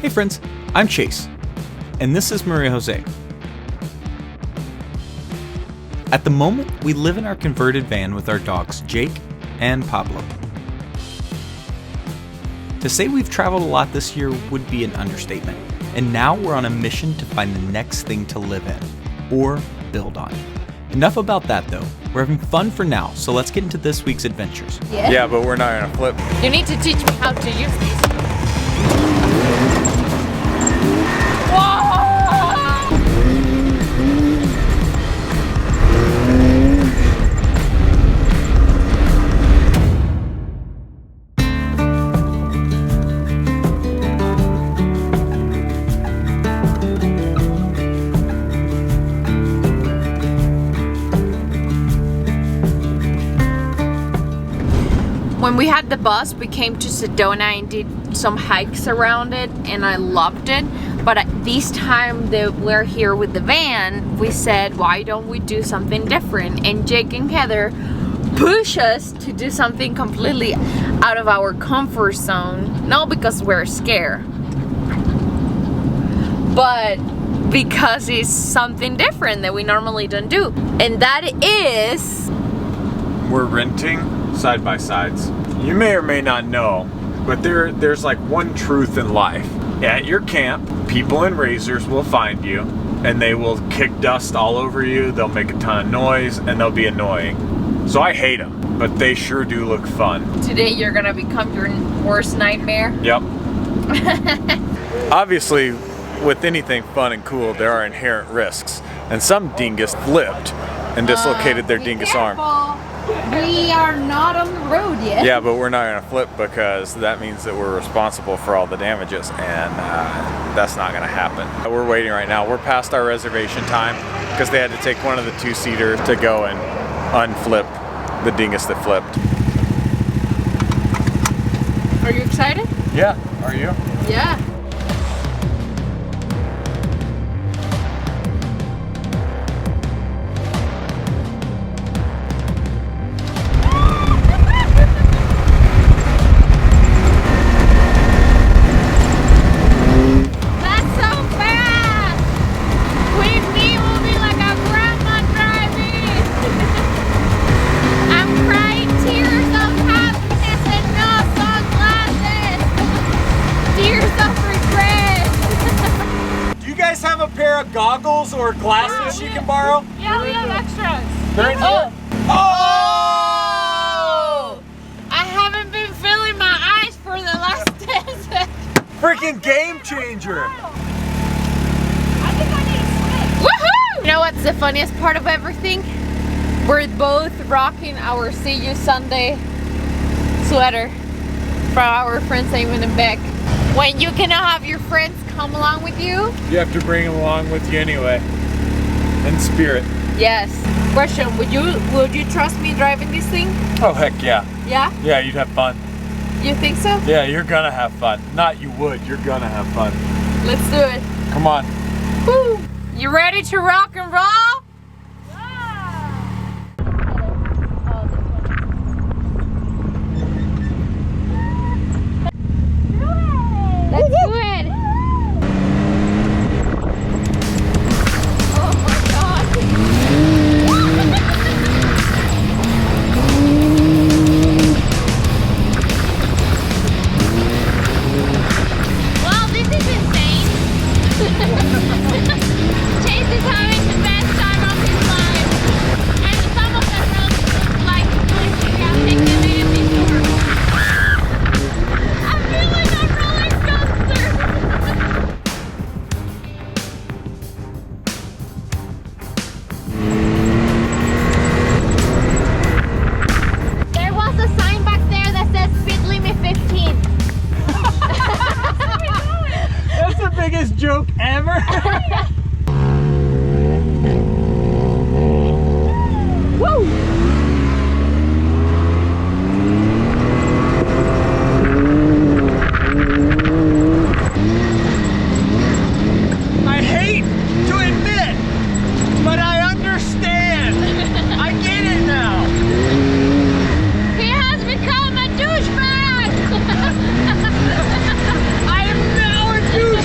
Hey friends, I'm Chase, and this is Mariajosé. At the moment, we live in our converted van with our dogs Jake and Pablo. To say we've traveled a lot this year would be an understatement, and now we're on a mission to find the next thing to live in, or build on. Enough about that though. We're having fun for now, so let's get into this week's adventures. Yeah, but we're not gonna flip. You need to teach me how to use these. Whoa! When we had the bus, we came to Sedona and did some hikes around it, and I loved it. But this time that we're here with the van, we said, why don't we do something different? And Jake and Heather push us to do something completely out of our comfort zone. Not because we're scared, but because it's something different that we normally don't do. And that is... We're renting side-by-sides. You may or may not know, but there's like one truth in life. At your camp, people in razors will find you and they will kick dust all over you, they'll make a ton of noise, and they'll be annoying. So I hate them, but they sure do look fun. Today you're gonna become your worst nightmare? Yep. Obviously, with anything fun and cool, there are inherent risks. And some dingus flipped and dislocated their dingus arm. We are not on the road yet. Yeah, but we're not gonna flip because that means that we're responsible for all the damages, and that's not gonna happen. We're waiting right now. We're past our reservation time because they had to take one of the two-seaters to go and unflip the dingus that flipped. Are you excited? Yeah, are you? Yeah. Goggles or glasses you can borrow? Yeah, we have extras. They're in here. Oh! I haven't been filling my eyes for the last 10 seconds. Freaking game changer! I think I need a switch. Woohoo! You know what's the funniest part of everything? We're both rocking our See You Sunday sweater from our friends Eamon and Beck. When you cannot have your friends come along with you, you have to bring them along with you anyway. In spirit. Yes. Question, would you trust me driving this thing? Oh heck yeah. Yeah? Yeah, you'd have fun. You think so? Yeah, you're gonna have fun. Not you would, you're gonna have fun. Let's do it. Come on. Woo! You ready to rock and roll? Let's do it! Oh my god! Well, this is insane. Chase is having the best time of his life. And some of the roads look like we have taken it before. I'm feeling a roller coaster! There was a sign back there that says speed limit 15. That's the biggest joke ever! Woo! I hate to admit, but I understand. I get it now. He has become a douchebag! I am now a douchebag.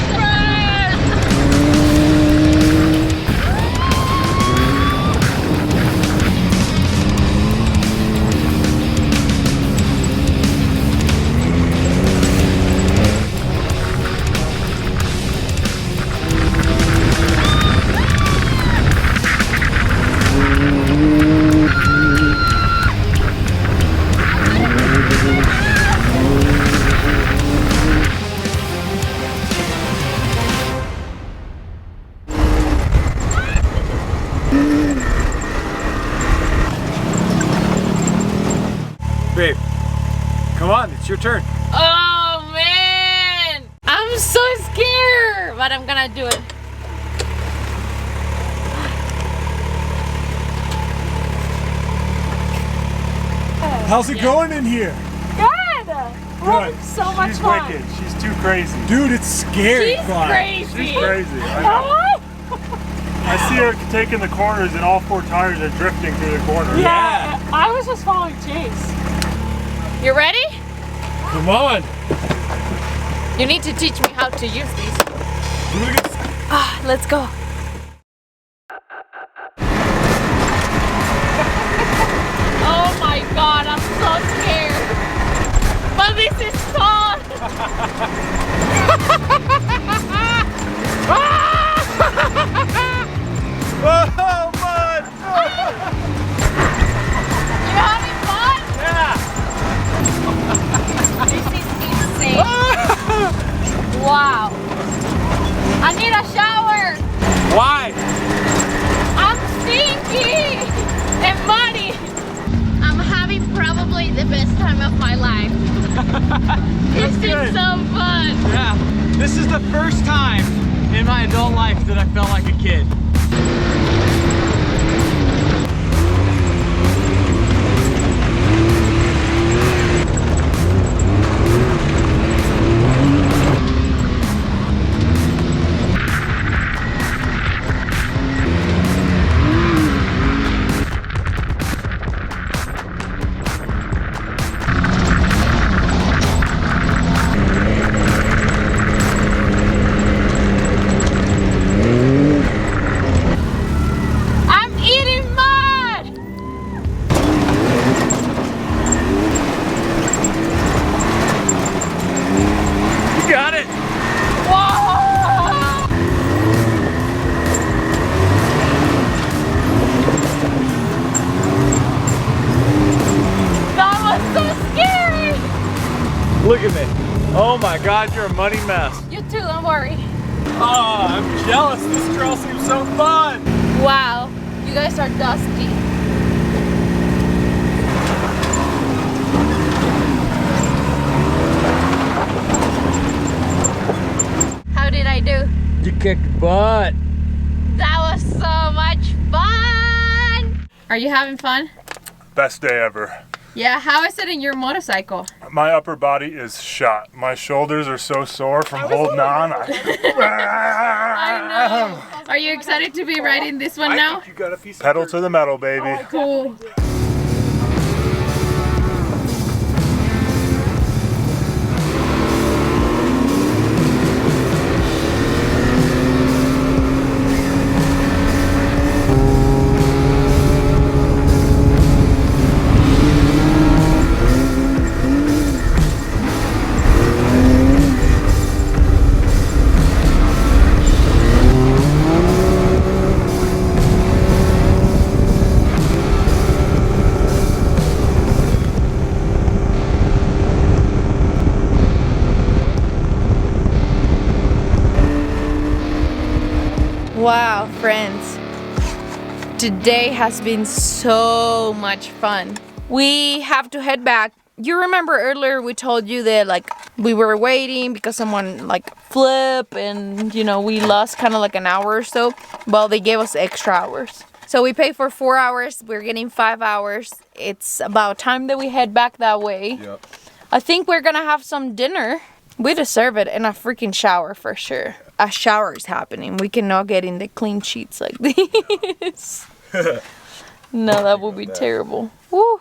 your turn. Oh man! I'm so scared, but I'm gonna do it. How's it going in here? Good! We're having so much She's fun. wicked. She's too crazy. Dude, it's scary. She's fun. crazy. She's crazy. I know. I see her taking the corners and all 4 tires are drifting through the corners. Yeah. I was just following Chase. You ready? Come on. You need to teach me how to use these. Let's go. Oh my god, I'm so scared. But this is fun. Oh, man. You having fun? Yeah. This is insane. Wow. I need a shower. Why? I'm stinky and muddy. I'm having probably the best time of my life. This is so fun. Yeah, this is the first time in my adult life that I felt like a kid. Look at me. Oh my God, you're a muddy mess. You too, don't worry. Oh, I'm jealous. This trail seems so fun. Wow, you guys are dusty. How did I do? You kicked butt. That was so much fun! Are you having fun? Best day ever. Yeah, how is it in your motorcycle? My upper body is shot. My shoulders are so sore from holding on. I know. Are you excited to be riding this one now? You got a piece Pedal to the metal, baby. Cool. Wow, friends. Today has been so much fun. We have to head back. You remember earlier we told you that like we were waiting because someone like flipped and you know we lost kind of like an hour or so. Well, they gave us extra hours. So we paid for 4 hours. We're getting 5 hours. It's about time that we head back that way. Yep. I think we're gonna have some dinner. We deserve it, and a freaking shower for sure. A shower is happening. We cannot get in the clean sheets like this. No, that would be terrible. Woo.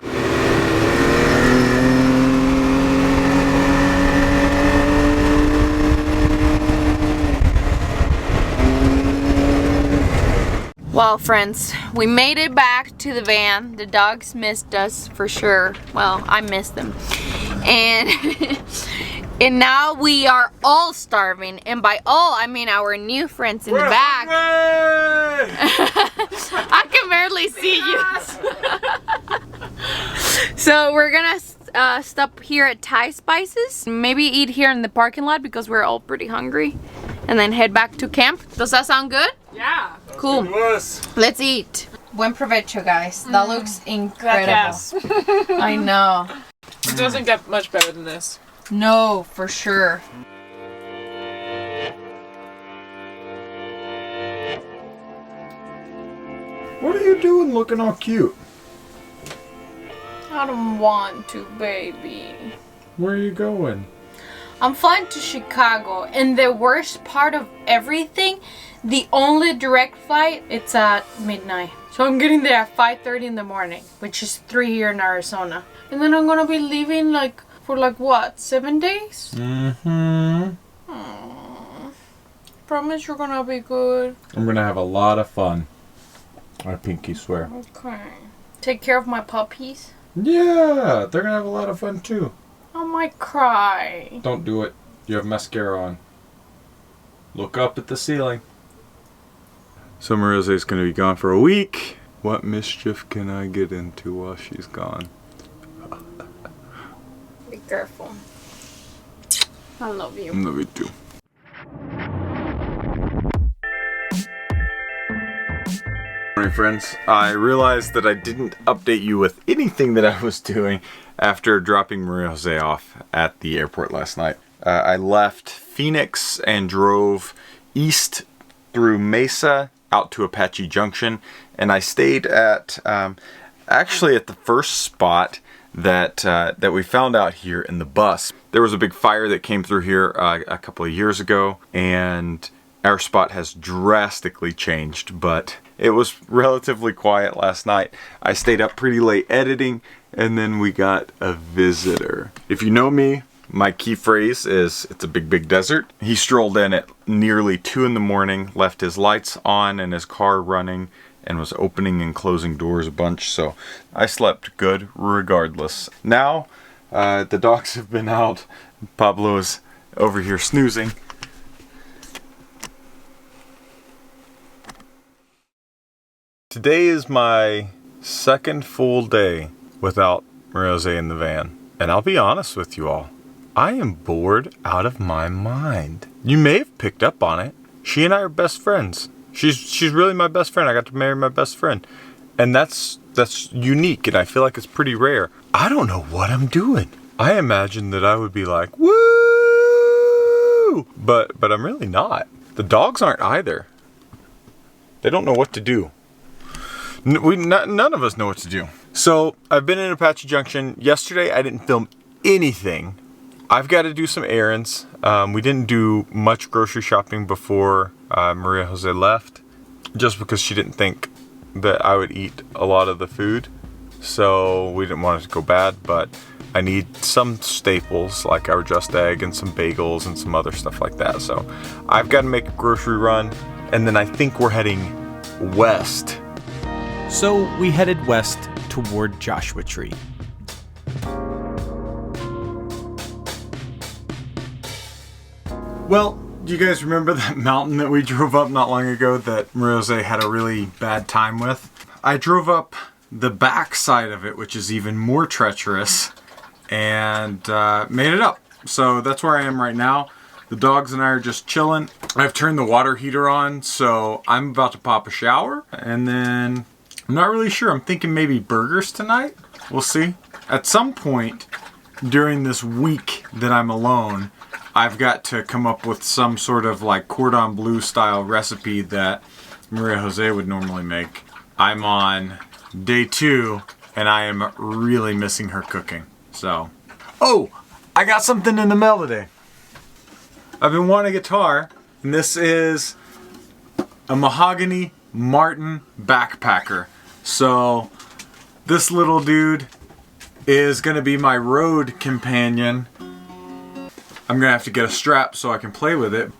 Well, friends, we made it back to the van. The dogs missed us for sure. Well, I missed them. And and now we are all starving. And by all, I mean our new friends in the back. I can barely see you. So we're gonna stop here at Thai Spices. Maybe eat here in the parking lot because we're all pretty hungry. And then head back to camp. Does that sound good? Yeah. Cool. Let's eat. Buen provecho, guys. That looks incredible. Yes. I know. It doesn't get much better than this. No, for sure. What are you doing looking all cute? I don't want to, baby. Where are you going? I'm flying to Chicago, and the worst part of everything, the only direct flight, it's at midnight. So I'm getting there at 5:30 in the morning, which is 3 here in Arizona. And then I'm gonna be leaving for what, 7 days? Mm-hmm. Promise you're gonna be good. I'm gonna have a lot of fun. I pinky swear. Okay. Take care of my puppies. Yeah, they're gonna have a lot of fun too. I might cry. Don't do it. You have mascara on. Look up at the ceiling. So Marijosé's gonna be gone for a week. What mischief can I get into while she's gone? Be careful. I love you. I love you too. Morning, friends. I realized that I didn't update you with anything that I was doing after dropping Mariajosé off at the airport last night. I left Phoenix and drove east through Mesa out to Apache Junction, and I stayed at actually at the first spot that we found out here in the bus. There was a big fire that came through here a couple of years ago, and our spot has drastically changed, but it was relatively quiet last night. I stayed up pretty late editing, and then we got a visitor. If you know me, my key phrase is, it's a big, big desert. He strolled in at nearly 2 in the morning, left his lights on and his car running, and was opening and closing doors a bunch, so I slept good regardless. Now, the dogs have been out. Pablo is over here snoozing. Today is my second full day without Mariajosé in the van. And I'll be honest with you all, I am bored out of my mind. You may have picked up on it. She and I are best friends. She's really my best friend. I got to marry my best friend. And that's unique, and I feel like it's pretty rare. I don't know what I'm doing. I imagined that I would be like, woo! But I'm really not. The dogs aren't either. They don't know what to do. None of us know what to do. So I've been in Apache Junction. Yesterday I didn't film anything. I've got to do some errands. We didn't do much grocery shopping before Mariajosé left, just because she didn't think that I would eat a lot of the food. So we didn't want it to go bad, but I need some staples like our Just Egg and some bagels and some other stuff like that. So I've got to make a grocery run, and then I think we're heading west. So we headed west toward Joshua Tree. Well, do you guys remember that mountain that we drove up not long ago that Mariajosé had a really bad time with? I drove up the back side of it, which is even more treacherous, and made it up. So that's where I am right now. The dogs and I are just chilling. I've turned the water heater on, so I'm about to pop a shower, and then I'm not really sure. I'm thinking maybe burgers tonight. We'll see. At some point during this week that I'm alone, I've got to come up with some sort of like cordon bleu style recipe that Mariajosé would normally make. I'm on day 2 and I am really missing her cooking. So, oh, I got something in the mail today. I've been wanting a guitar, and this is a mahogany Martin backpacker. So this little dude is gonna be my road companion. I'm gonna have to get a strap so I can play with it.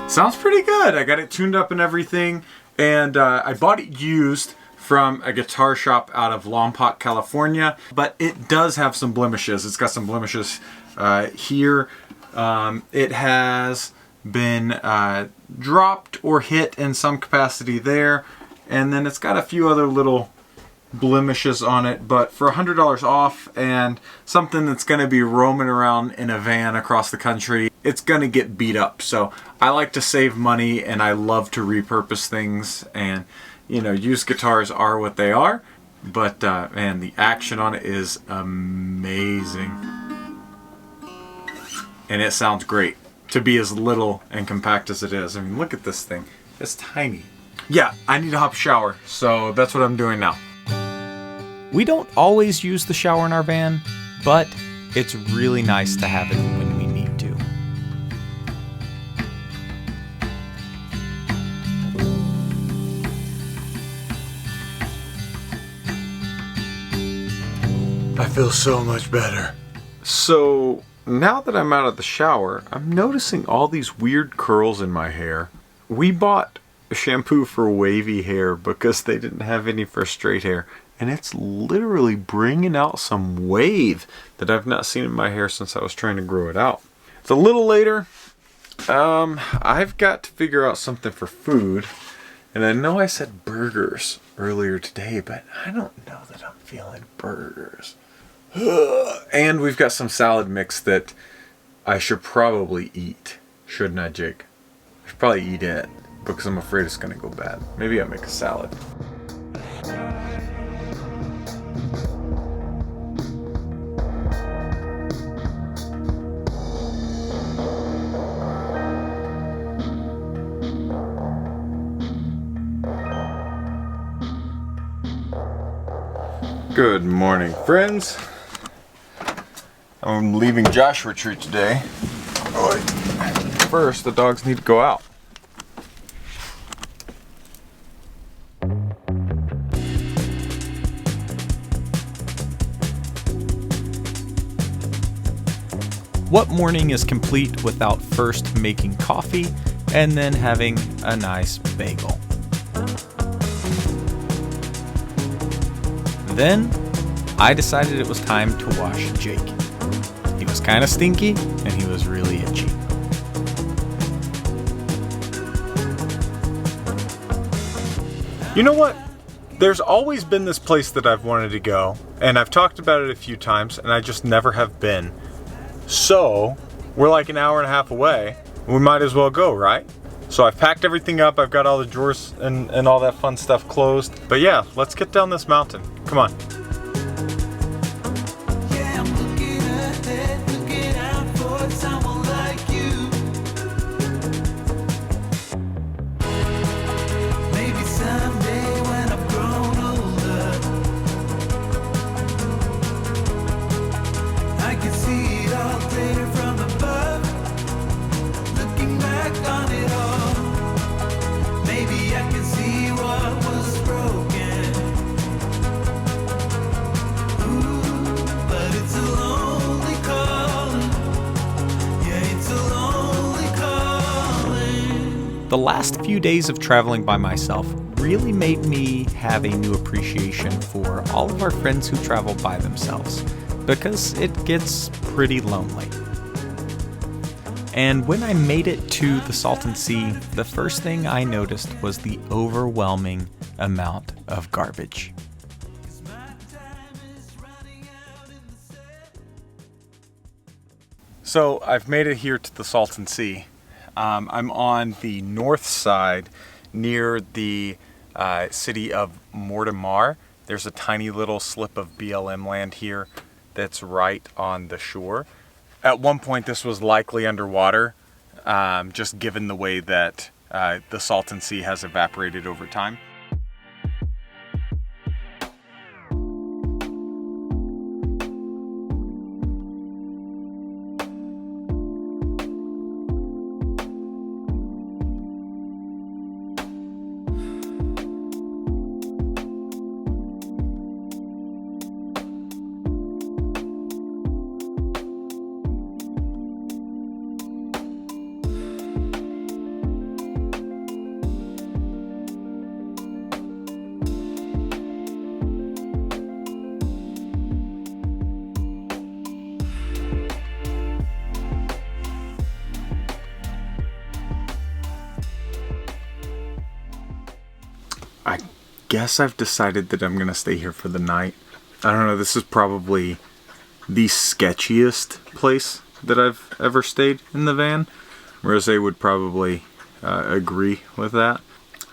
Sounds pretty good. I got it tuned up and everything, and I bought it used from a guitar shop out of Lompoc, California, but it does have some blemishes. It's got some blemishes here. It has been dropped or hit in some capacity there, and then it's got a few other little blemishes on it, but for $100 off and something that's going to be roaming around in a van across the country, it's gonna get beat up. So I like to save money, and I love to repurpose things, and you know, used guitars are what they are, but man, the action on it is amazing. And it sounds great to be as little and compact as it is. I mean, look at this thing. It's tiny. Yeah, I need a hot shower, so that's what I'm doing now. We don't always use the shower in our van, but it's really nice to have it when we need to. I feel so much better. So now that I'm out of the shower, I'm noticing all these weird curls in my hair. We bought a shampoo for wavy hair because they didn't have any for straight hair. And it's literally bringing out some wave that I've not seen in my hair since I was trying to grow it out. It's a little later. I've got to figure out something for food. And I know I said burgers earlier today, but I don't know that I'm feeling burgers. And we've got some salad mix that I should probably eat, shouldn't I, Jake? I should probably eat it because I'm afraid it's gonna go bad. Maybe I'll make a salad. Good morning, friends. I'm leaving Josh retreat today. First, the dogs need to go out. What morning is complete without first making coffee and then having a nice bagel? Then, I decided it was time to wash Jake. He was kind of stinky, and he was really itchy. You know what? There's always been this place that I've wanted to go, and I've talked about it a few times, and I just never have been. So, we're like an hour and a half away. We might as well go, right? So I've packed everything up, I've got all the drawers and all that fun stuff closed. But yeah, let's get down this mountain. Come on. The last few days of traveling by myself really made me have a new appreciation for all of our friends who travel by themselves, because it gets pretty lonely. And when I made it to the Salton Sea, the first thing I noticed was the overwhelming amount of garbage. So I've made it here to the Salton Sea. I'm on the north side near the city of Mortemar. There's a tiny little slip of BLM land here that's right on the shore. At one point this was likely underwater, just given the way that the Salton Sea has evaporated over time. I guess I've decided that I'm gonna stay here for the night. I don't know, this is probably the sketchiest place that I've ever stayed in the van. Mariajosé would probably agree with that.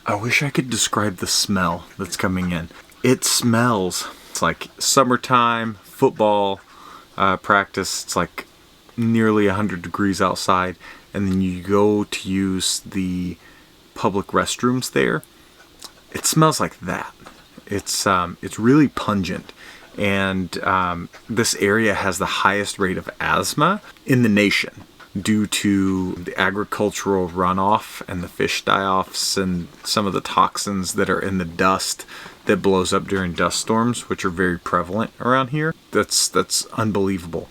I wish I could describe the smell that's coming in. It smells, it's like summertime, football practice. It's like nearly 100 degrees outside, and then you go to use the public restrooms there. It smells like that. It's really pungent, and this area has the highest rate of asthma in the nation due to the agricultural runoff and the fish die-offs and some of the toxins that are in the dust that blows up during dust storms, which are very prevalent around here. That's unbelievable.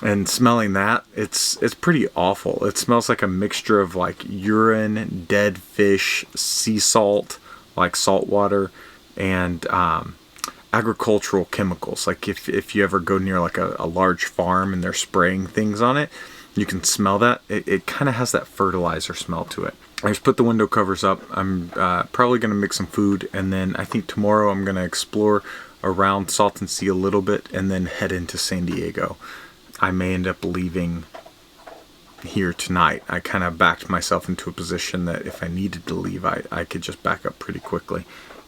And smelling that, it's pretty awful. It smells like a mixture of like urine, dead fish, sea salt, like salt water, and agricultural chemicals. Like if you ever go near like a large farm and they're spraying things on it, you can smell that. It kind of has that fertilizer smell to it. I just put the window covers up. I'm probably going to make some food, and then I think tomorrow I'm going to explore around Salton Sea a little bit and then head into San Diego. I may end up leaving here tonight. I kind of backed myself into a position that if I needed to leave, I could just back up pretty quickly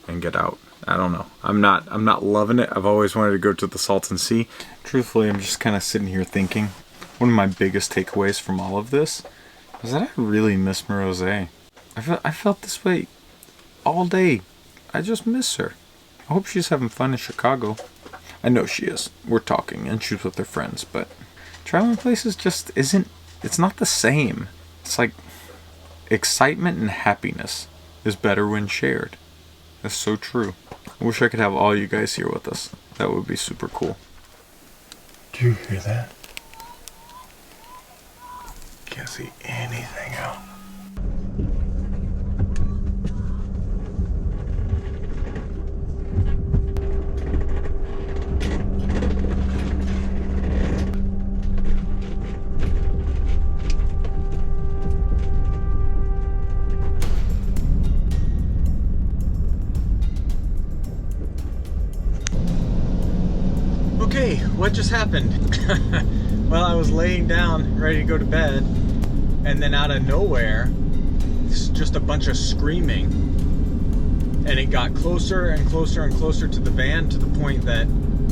and get out. I don't know. I'm not loving it. I've always wanted to go to the Salton Sea. Truthfully, I'm just kind of sitting here thinking, one of my biggest takeaways from all of this is that I really miss Mariajosé. I felt this way all day. I just miss her. I hope she's having fun in Chicago. I know she is. We're talking and she's with her friends, but traveling places just isn't, it's not the same. It's like excitement and happiness is better when shared. That's so true. I wish I could have all you guys here with us. That would be super cool. Do you hear that? Can't see anything out. Okay, what just happened? Well, I was laying down ready to go to bed, and then out of nowhere, just a bunch of screaming, and it got closer and closer and closer to the van to the point that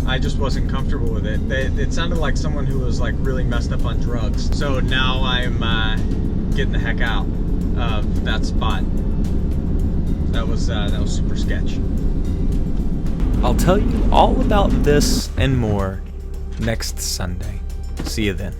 I just wasn't comfortable with it. It sounded like someone who was like really messed up on drugs. So now I'm getting the heck out of that spot. That was super sketch. I'll tell you all about this and more next Sunday. See you then.